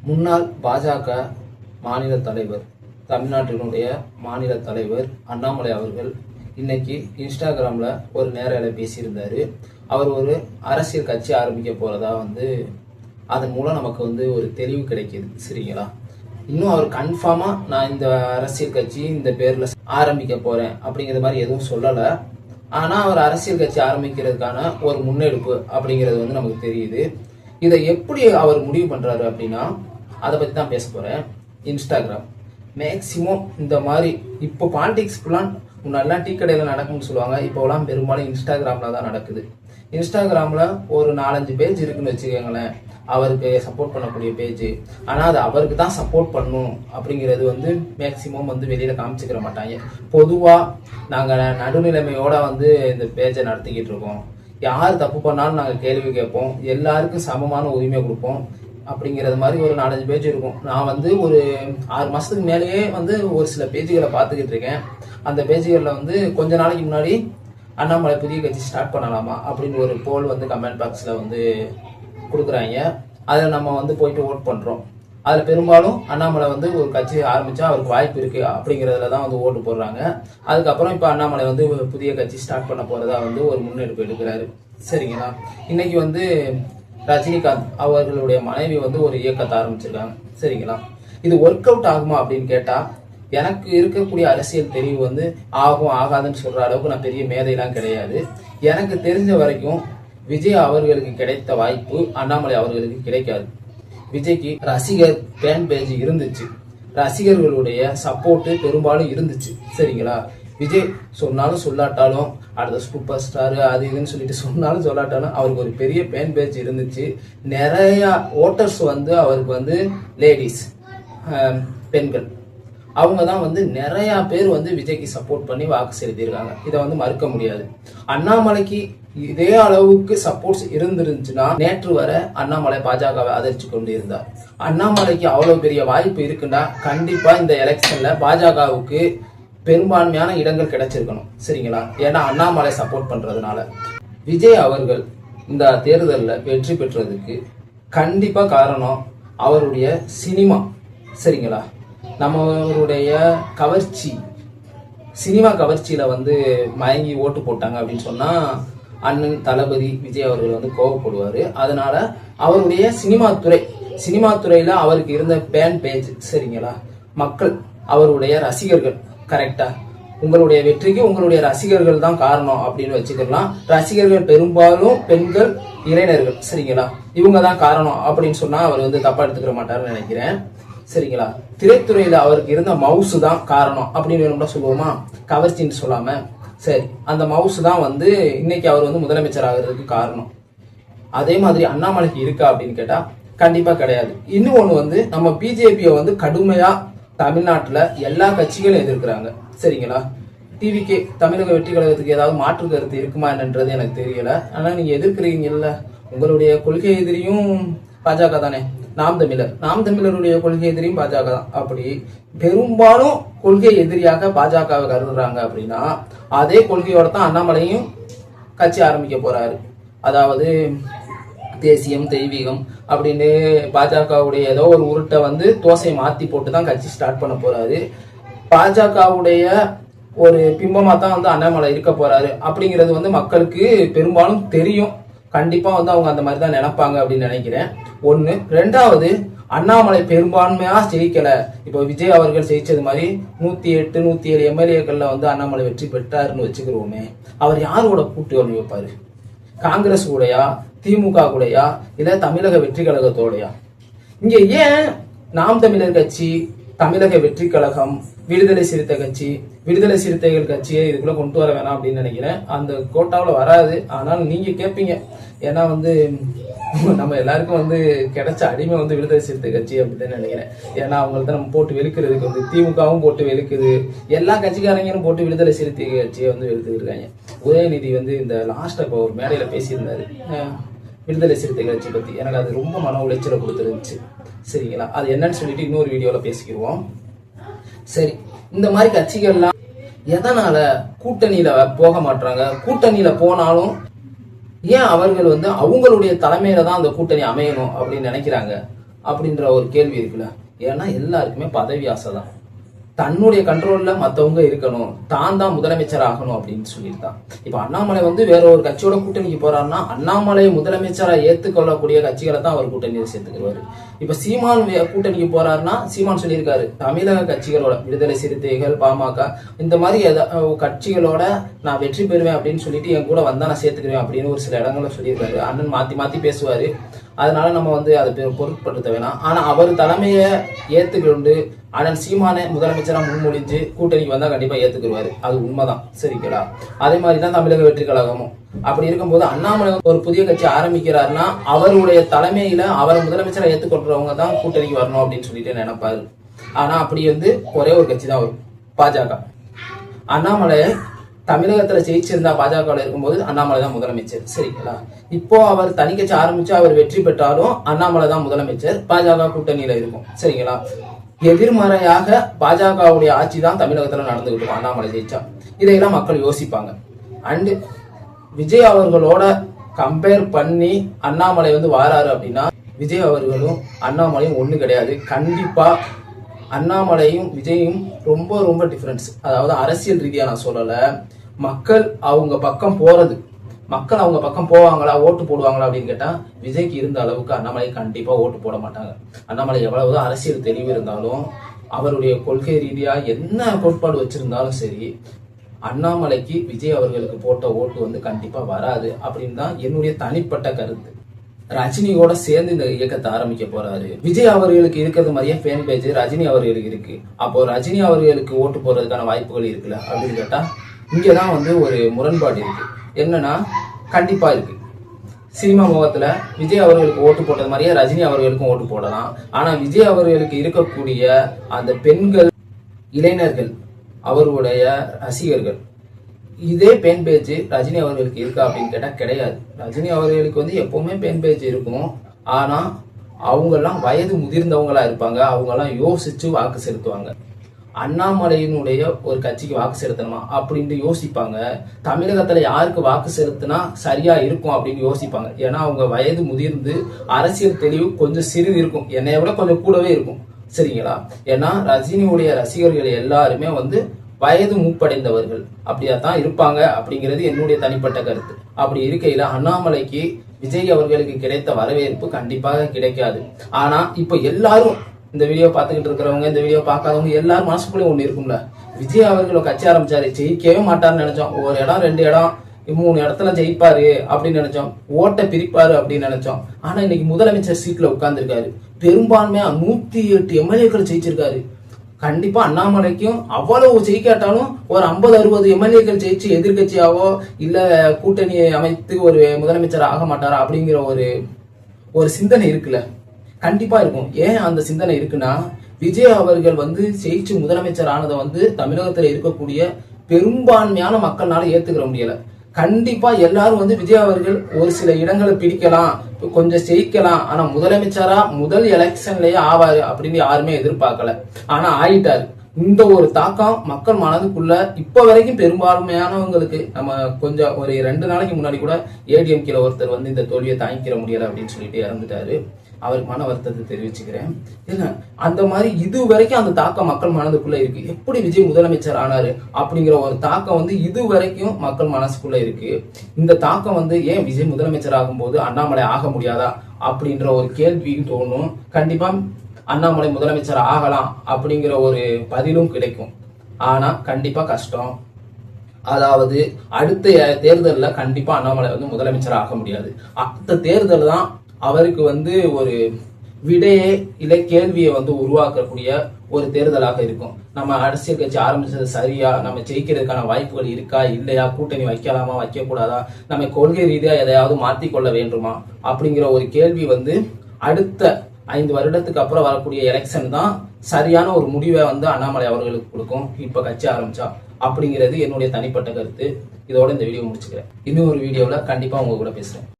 முன்னாள் பாஜக மாநில தலைவர், தமிழ்நாட்டினுடைய மாநில தலைவர் அண்ணாமலை அவர்கள் இன்னைக்கு இன்ஸ்டாகிராமில் ஒரு நேரலை பேசியிருந்தார். அவர் ஒரு அரசியல் கட்சி ஆரம்பிக்க போகிறதா அதன் மூலம் நமக்கு ஒரு தெளிவு கிடைக்கிது. சரிங்களா? இன்னும் அவர் கன்ஃபார்மாக நான் இந்த அரசியல் கட்சி இந்த பேரில் ஆரம்பிக்க போகிறேன் அப்படிங்கிற மாதிரி எதுவும் சொல்லலை. ஆனால் அவர் அரசியல் கட்சி ஆரம்பிக்கிறதுக்கான ஒரு முன்னெடுப்பு அப்படிங்கிறது நமக்கு தெரியுது. இதை எப்படி அவர் முடிவு பண்ணுறாரு அப்படின்னா அதை பற்றி தான் பேச போகிறேன். இன்ஸ்டாகிராம் மேக்சிமம் இந்த மாதிரி இப்போ பாலிடிக்ஸ் ஃபுல்லாக முன்னாடிலாம் டீ கடையில் நடக்கும்னு சொல்லுவாங்க. இப்போலாம் பெரும்பாலும் இன்ஸ்டாகிராமில் தான் நடக்குது. இன்ஸ்டாகிராமில் ஒரு 4-5 பேஜ் இருக்குன்னு வச்சுக்கோங்களேன், அவருக்கு சப்போர்ட் பண்ணக்கூடிய பேஜ். ஆனால் அது அவருக்கு தான் சப்போர்ட் பண்ணணும் அப்படிங்கிறது மேக்சிமம் வெளியில் காமிச்சிக்கிற மாட்டாங்க. பொதுவாக நாங்கள் நடுநிலைமையோட இந்த பேஜை நடத்திக்கிட்டு இருக்கோம். யார் தப்பு பண்ணாலும் நாங்கள் கேள்வி கேட்போம், எல்லாருக்கும் சமமான உரிமை கொடுப்போம் அப்படிங்கிறது மாதிரி ஒரு 4-5 பேஜ் இருக்கும். நான் ஒரு 6 மாதத்துக்கு மேலேயே ஒரு சில பேஜுகளை பார்த்துக்கிட்டு இருக்கேன். அந்த பேஜுகளில் கொஞ்ச நாளைக்கு முன்னாடி அண்ணாமலை புதிய கட்சி ஸ்டார்ட் பண்ணலாமா அப்படின்னு ஒரு போல் கமெண்ட் பாக்ஸில் கொடுக்குறாங்க. அதில் நம்ம போயிட்டு ஓட் பண்ணுறோம். அதில் பெரும்பாலும் அண்ணாமலை ஒரு கட்சி ஆரம்பித்தா அவருக்கு வாய்ப்பு இருக்குது அப்படிங்கிறதுல தான் ஓட்டு போடுறாங்க. அதுக்கப்புறம் இப்போ அண்ணாமலை புதிய கட்சி ஸ்டார்ட் பண்ண போகிறதா ஒரு முன்னெடுப்பு எடுக்கிறாரு. சரிங்களா? இன்னைக்கு ரஜினிகாந்த் அவர்களுடைய மனைவி ஒரு இயக்கத்தை ஆரம்பிச்சிருக்காங்க. சரிங்களா? இது ஒர்க் அவுட் ஆகுமா அப்படின்னு கேட்டால், எனக்கு இருக்கக்கூடிய அரசியல் தெரிவு ஆகும் ஆகாதுன்னு சொல்கிற அளவுக்கு நான் பெரிய மேதையெல்லாம் கிடையாது. எனக்கு தெரிஞ்ச வரைக்கும் விஜய் அவர்களுக்கு கிடைத்த வாய்ப்பு அண்ணாமலை அவர்களுக்கு கிடைக்காது. விஜய்க்கு ரசிகர் ஃபேன் பேஜ் இருந்துச்சு, ரசிகர்களுடைய சப்போர்ட்டு பெரும்பாலும் இருந்துச்சு. சரிங்களா? விஜய் சொன்னாலும் சொல்லாட்டாலும் அடுத்த சூப்பர் ஸ்டார் அது இதுன்னு சொல்லிட்டு சொன்னாலும் சொல்லாட்டாலும் அவருக்கு ஒரு பெரிய ஃபேன் பேஜ் இருந்துச்சு. நிறைய ஓட்டர்ஸ் அவருக்கு லேடிஸ், பெண்கள், அவங்க தான் நிறைய பேர் விஜய்க்கு சப்போர்ட் பண்ணி வாக்கு செலுத்தியிருக்காங்க. இதை மறுக்க முடியாது. அண்ணாமலைக்கு இதே அளவுக்கு சப்போர்ட்ஸ் இருந்துருந்துச்சுன்னா நேற்று வர அண்ணாமலை பாஜகவை ஆதரிச்சு கொண்டு இருந்தார். அண்ணாமலைக்கு அவ்வளவு பெரிய வாய்ப்பு இருக்குன்னா கண்டிப்பா இந்த எலெக்ஷன்ல பாஜகவுக்கு பெரும்பான்மையான இடங்கள் கிடைச்சிருக்கணும். சரிங்களா? ஏன்னா அண்ணாமலை சப்போர்ட் பண்றதுனால. விஜய் அவர்கள் இந்த தேர்தலில் வெற்றி பெற்றதுக்கு கண்டிப்பா காரணம் அவருடைய சினிமா. சரிங்களா? நம்மளுடைய கவர்ச்சி, சினிமா கவர்ச்சியில மயங்கி ஓட்டு போட்டாங்க அப்படின்னு சொன்னா அண்ணன் தளபதி விஜய் அவர்கள் கோவப்படுவாரு. அதனால அவருடைய சினிமா துறையில அவருக்கு இருந்த ஃபேன் பேஜ், சரிங்களா, மக்கள், அவருடைய ரசிகர்கள், கரெக்டா, உங்களுடைய வெற்றிக்கு உங்களுடைய ரசிகர்கள் தான் காரணம் அப்படின்னு வச்சுக்கலாம். ரசிகர்கள் பெரும்பாலும் பெண்கள், இளைஞர்கள், சரிங்களா, இவங்க தான் காரணம் அப்படின்னு சொன்னா அவர் தப்பா எடுத்துக்கிற மாட்டாருன்னு நினைக்கிறேன். சரிங்களா? திரைத்துறையில அவருக்கு இருந்த மவுசு தான் காரணம் அப்படின்னு வேணும்னா சொல்லுவோமா, கவர்ச்சின்னு சொல்லாம. சரி, அந்த மவுசு தான் இன்னைக்கு அவர் முதலமைச்சர் ஆகிறதுக்கு காரணம். அதே மாதிரி அண்ணாமலைக்கு இருக்கா அப்படின்னு கேட்டா கண்டிப்பா கிடையாது. இன்னும் ஒண்ணு நம்ம பிஜேபியை கடுமையா தமிழ்நாட்டுல எல்லா கட்சிகளும் எதிர்க்கிறாங்க. சரிங்களா? டிவிகே, தமிழக வெற்றி கழகத்துக்கு ஏதாவது மாற்று கருத்து இருக்குமா என்னன்றது எனக்கு தெரியல. ஆனா நீங்க எதிர்க்கிறீங்கல்ல, உங்களுடைய கொள்கை எதிரியும் பாஜக தானே. நாம் தமிழருடைய கொள்கை எதிரியும் பாஜக தான். அப்படி பெரும்பாலும் கொள்கை எதிரியாக பாஜகவை கருதுறாங்க அப்படின்னா அதே கொள்கையோட தான் அண்ணாமலையும் கட்சி ஆரம்பிக்க போறாரு. அதாவது தேசியம், தெய்வீகம் அப்படின்னு பாஜகவுடைய ஏதோ ஒரு உருட்டை தோசையை மாத்தி போட்டு தான் கட்சி ஸ்டார்ட் பண்ண போறாரு. பாஜகவுடைய ஒரு பிம்பமா தான் அண்ணாமலை இருக்க போறாரு அப்படிங்கிறது மக்களுக்கு பெரும்பாலும் தெரியும். கண்டிப்பா அவங்க அந்த மாதிரி தான் நினைப்பாங்க அப்படின்னு நினைக்கிறேன். ஒண்ணு. ரெண்டாவது, அண்ணாமலை பெரும்பான்மையா ஜெயிக்கல. இப்போ விஜய் அவர்கள் ஜெயிச்சது மாதிரி 108, 107 எம்எல்ஏக்கள்ல அண்ணாமலை வெற்றி பெற்றாருன்னு வச்சுக்கிறோமே, அவர் யாரோட கூட்டணி வைப்பாரு? காங்கிரஸ் கூடயா, திமுக கூடயா, இல்ல தமிழக வெற்றி கழகத்தோடயா? இங்க ஏன் நாம் தமிழர் கட்சி, தமிழக வெற்றி கழகம், விடுதலை சிறுத்தைகள் கட்சியை இதுக்குள்ள கொண்டு வர வேணாம் அப்படின்னு நினைக்கிறேன். அந்த கோட்டாவில் வராது. ஆனால் நீங்க கேட்பீங்க, ஏன்னா நம்ம எல்லாருக்கும் கிடைச்ச அடிமை விடுதலை சிறுத்தை கட்சி அப்படின்னு நினைக்கிறேன். ஏன்னா அவங்கள்ட்ட நம்ம போட்டு வெளுக்கிறதுக்கு திமுகவும் போட்டு வெளுக்குது, எல்லா கட்சிக்காரங்களும் போட்டு விடுதலை சிறுத்தை கட்சியை வெளுத்துக்கிட்டு இருக்காங்க. உதயநிதி இந்த லாஸ்ட் இப்போ ஒரு மேடையில பேசியிருந்தாரு விடுதலை சிறுத்தை கட்சி பத்தி. எனக்கு அது ரொம்ப மன உளைச்சலை கொடுத்துருந்துச்சு. சரிங்களா? அது என்னன்னு சொல்லிட்டு இன்னொரு வீடியோல பேசிக்கிடுவோம். சரி, இந்த மாதிரி கட்சிகள்லாம் எதனால கூட்டணியில போக மாட்டாங்க? கூட்டணியில போனாலும் ஏன் அவர்கள் அவங்களுடைய தலைமையில தான் அந்த கூட்டணி அமையணும் அப்படின்னு நினைக்கிறாங்க? அப்படின்ற ஒரு கேள்வி இருக்குல்ல. ஏன்னா எல்லாருக்குமே பதவி ஆசை தான். தன்னுடைய கண்ட்ரோல்ல மத்தவங்க இருக்கணும், தான் தான் முதலமைச்சர் ஆகணும் அப்படின்னு சொல்லியிருந்தான். இப்ப அண்ணாமலை வந்து வேற ஒரு கட்சியோட கூட்டணிக்கு போறாருன்னா அண்ணாமலையை முதலமைச்சரா ஏத்துக்கொள்ளக்கூடிய கட்சிகளை தான் அவர் கூட்டணியை சேர்த்துக்குவாரு. இப்ப சீமான் கூட்டணிக்கு போறாருன்னா சீமான் சொல்லியிருக்காரு, தமிழக கட்சிகளோட விடுதலை சிறுத்தைகள், பாமக இந்த மாதிரி கட்சிகளோட நான் வெற்றி பெறுவேன் அப்படின்னு சொல்லிட்டு என் கூட வந்தா நான் சேர்த்துக்குவேன் அப்படின்னு ஒரு சில இடங்கள்ல சொல்லியிருக்காரு. அண்ணன் மாத்தி மாத்தி பேசுவாரு, அதனால நம்ம வந்து அதை பொருட்படுத்த வேணாம். ஆனா அவர் தலைமையை ஏத்துக்கொண்டு அண்ணன் சீமானே முதலமைச்சரா முன்மொழிஞ்சு கூட்டணிக்கு வந்தா கண்டிப்பா ஏத்துக்குவாரு, அது உண்மைதான். சரிங்களா? அதே மாதிரிதான் தமிழக வெற்றி கழகமும். அப்படி இருக்கும்போது அண்ணாமலை ஒரு புதிய கட்சி ஆரம்பிக்கிறாருன்னா அவருடைய தலைமையில அவரை முதலமைச்சரை ஏத்துக்கொள்றவங்க தான் கூட்டணிக்கு வரணும் அப்படின்னு சொல்லிட்டு நினைப்பாரு. ஆனா அப்படி வந்து ஒரே ஒரு கட்சி தான் வரும், பாஜக. அண்ணாமலை தமிழகத்துல ஜெயிச்சிருந்தா பாஜகவில் இருக்கும்போது அண்ணாமலை தான் முதலமைச்சர். சரிங்களா? இப்போ அவர் தனி கட்சி ஆரம்பிச்சு அவர் வெற்றி பெற்றாலும் அண்ணாமலை தான் முதலமைச்சர், பாஜக கூட்டணியில இருக்கும். சரிங்களா? எதிர்மறையாக பாஜகவுடைய ஆட்சி தான் தமிழகத்துல நடந்துகிட்டு இருக்கும் அண்ணாமலை ஜெயிச்சா. இதையெல்லாம் மக்கள் யோசிப்பாங்க. அண்ட் விஜய் அவர்களோட கம்பேர் பண்ணி அண்ணாமலை வந்து வாராரு அப்படின்னா விஜய் அவர்களும் அண்ணாமலையும் ஒண்ணு கிடையாது. கண்டிப்பா அண்ணாமலையும் விஜயும் ரொம்ப ரொம்ப டிஃபரன்ஸ். அதாவது அரசியல் ரீதியா நான் சொல்லல, மக்கள் அவங்க பக்கம் போறது, மக்கள் அவங்க பக்கம் போவாங்களா, ஓட்டு போடுவாங்களா அப்படின்னு கேட்டா விஜய்க்கு இருந்த அளவுக்கு அண்ணாமலை கண்டிப்பா ஓட்டு போட மாட்டாங்க. அண்ணாமலை எவ்வளவுதான் அரசியல் தெளிவு இருந்தாலும் அவருடைய கொள்கை ரீதியா என்ன கோட்பாடு வச்சிருந்தாலும் சரி, அண்ணாமலைக்கு விஜய் அவர்களுக்கு போட்ட ஓட்டு வந்து கண்டிப்பா வராது அப்படின்னு தான் என்னுடைய தனிப்பட்ட கருத்து. ரஜினியோட சேர்ந்து இந்த இயக்கத்தை ஆரம்பிக்க போறாரு. விஜய் அவர்களுக்கு இருக்கிறது மாதிரியே ஃபேன் பேஜ் ரஜினி அவர்களுக்கு இருக்கு. அப்போ ரஜினி அவர்களுக்கு ஓட்டு போறதுக்கான வாய்ப்புகள் இருக்குல்ல அப்படின்னு கேட்டா இங்கதான் வந்து ஒரு முரண்பாடு இருக்கு. என்னன்னா கண்டிப்பா இருக்கு. சினிமா முகத்துல விஜய் அவர்களுக்கு ஓட்டு போட்டது மாதிரியே ரஜினி அவர்களுக்கும் ஓட்டு போடலாம். ஆனா விஜய் அவர்களுக்கு இருக்கக்கூடிய அந்த பெண்கள், இளைஞர்கள், அவருடைய ரசிகர்கள், இதே பெண் பேஜ் ரஜினி அவர்களுக்கு இருக்கா அப்படின்னு கேட்டா கிடையாது. ரஜினி அவர்களுக்கு வந்து எப்பவுமே பெண் பேஜ் இருக்கும். ஆனா அவங்க எல்லாம் வயது முதிர்ந்தவங்களா இருப்பாங்க, அவங்க எல்லாம் யோசிச்சு வாக்கு செலுத்துவாங்க. அண்ணாமலையினுடைய ஒரு கட்சிக்கு வாக்கு செலுத்தணுமா அப்படின்னு யோசிப்பாங்க. தமிழகத்துல யாருக்கு வாக்கு செலுத்தினா சரியா இருக்கும் அப்படின்னு யோசிப்பாங்க. ஏன்னா அவங்க வயது முதிர்ந்து அரசியல் தெளிவு கொஞ்சம் சிறிது இருக்கும், என்னைய விட கொஞ்சம் கூடவே இருக்கும். சரிங்களா? ஏன்னா ரஜினியுடைய ரசிகர்கள் எல்லாருமே வந்து வயது மூப்படைந்தவர்கள் அப்படியாத்தான் இருப்பாங்க அப்படிங்கிறது என்னுடைய தனிப்பட்ட கருத்து. அப்படி இருக்கையில அண்ணாமலைக்கு விஜய் அவர்களுக்கு கிடைத்த வரவேற்பு கண்டிப்பாக கிடைக்காது. ஆனா இப்ப எல்லாரும் இந்த வீடியோ பார்த்துக்கிட்டு இருக்கிறவங்க, இந்த வீடியோ பார்க்காதவங்க எல்லாரும் மனசுக்குள்ளே ஒண்ணு இருக்கும்ல, விஜய் அவர்கள் கட்சி ஆரம்பிச்சாரு, ஜெயிக்கவே மாட்டாருன்னு நினைச்சோம். ஒரு இடம் 2 இடம் 3 இடத்துல ஜெயிப்பாரு அப்படின்னு நினைச்சோம், ஓட்டை பிரிப்பாரு அப்படின்னு நினைச்சோம். ஆனா இன்னைக்கு முதலமைச்சர் சீட்ல உட்கார்ந்துருக்காரு, பெரும்பான்மையா 108 எம்எல்ஏக்கள் ஜெயிச்சிருக்காரு. கண்டிப்பா அண்ணாமலைக்கும் அவ்வளவு ஜெயிக்காட்டாலும் ஒரு 50-60 எம்எல்ஏக்கள் ஜெயிச்சு எதிர்கட்சியாவோ இல்ல கூட்டணியை அமைத்து ஒரு முதலமைச்சர் ஆக மாட்டாரா அப்படிங்கிற ஒரு சிந்தனை இருக்குல்ல, கண்டிப்பா இருக்கும். ஏன் அந்த சிந்தனை இருக்குன்னா விஜய் அவர்கள் வந்து ஜெயிச்சு முதலமைச்சர் ஆனதை வந்து தமிழகத்துல இருக்கக்கூடிய பெரும்பான்மையான மக்கள்னால ஏத்துக்கிற முடியல. கண்டிப்பா எல்லாரும் வந்து விஜய் அவர்கள் ஒரு சில இடங்களை பிடிக்கலாம், கொஞ்சம் ஜெயிக்கலாம், ஆனா முதலமைச்சரா முதல் எலெக்ஷன்லயே ஆவாரு அப்படின்னு யாருமே எதிர்பார்க்கல. ஆனா ஆயிட்டாரு. இந்த ஒரு தாக்கம் மக்கள் மனதுக்குள்ள இப்ப வரைக்கும் பெரும்பான்மையானவங்களுக்கு, நம்ம கொஞ்சம் ஒரு 2 நாளைக்கு முன்னாடி கூட ஏடிஎம்கேல ஒருத்தர் வந்து இந்த தோல்வியை தாங்கிக்கிற முடியல அப்படின்னு சொல்லிட்டு இறந்துட்டாரு. அவருக்கு மன வருத்தத்தை தெரிவிச்சுக்கிறேன். என்ன அந்த மாதிரி இது வரைக்கும் அந்த தாக்கம் மக்கள் மனதுக்குள்ள இருக்கு. எப்படி விஜய் முதலமைச்சர் ஆனாரு அப்படிங்கிற ஒரு தாக்கம் வந்து இது வரைக்கும் மக்கள் மனசுக்குள்ள இருக்கு. இந்த தாக்கம் வந்து ஏன் விஜய் முதலமைச்சர் ஆகும்போது அண்ணாமலை ஆக முடியாதா அப்படின்ற ஒரு கேள்வி தோணும். கண்டிப்பா அண்ணாமலை முதலமைச்சர் ஆகலாம் அப்படிங்கிற ஒரு பதிலும் கிடைக்கும். ஆனா கண்டிப்பா கஷ்டம். அதாவது அடுத்த தேர்தலில் கண்டிப்பா அண்ணாமலை வந்து முதலமைச்சர் ஆக முடியாது. அடுத்த தேர்தல் தான் அவருக்கு வந்து ஒரு விடையே இல்லை கேள்வியை வந்து உருவாக்கக்கூடிய ஒரு தேர்தலாக இருக்கும். நம்ம அரசியல் கட்சி ஆரம்பிச்சது சரியா, நம்ம ஜெயிக்கிறதுக்கான வாய்ப்புகள் இருக்கா இல்லையா, கூட்டணி வைக்கலாமா வைக்க கூடாதா, நம்ம கொள்கை ரீதியா எதையாவது மாற்றிக்கொள்ள வேண்டுமா அப்படிங்கிற ஒரு கேள்வி வந்து அடுத்த 5 வருடத்துக்கு அப்புறம் வரக்கூடிய எலெக்ஷன் தான் சரியான ஒரு முடிவை வந்து அண்ணாமலை அவர்களுக்கு கொடுக்கும் இப்ப கட்சி ஆரம்பிச்சா அப்படிங்கிறது என்னுடைய தனிப்பட்ட கருத்து. இதோட இந்த வீடியோ முடிச்சுக்கிறேன். இன்னும் ஒரு வீடியோவில் கண்டிப்பா உங்க கூட பேசுறேன்.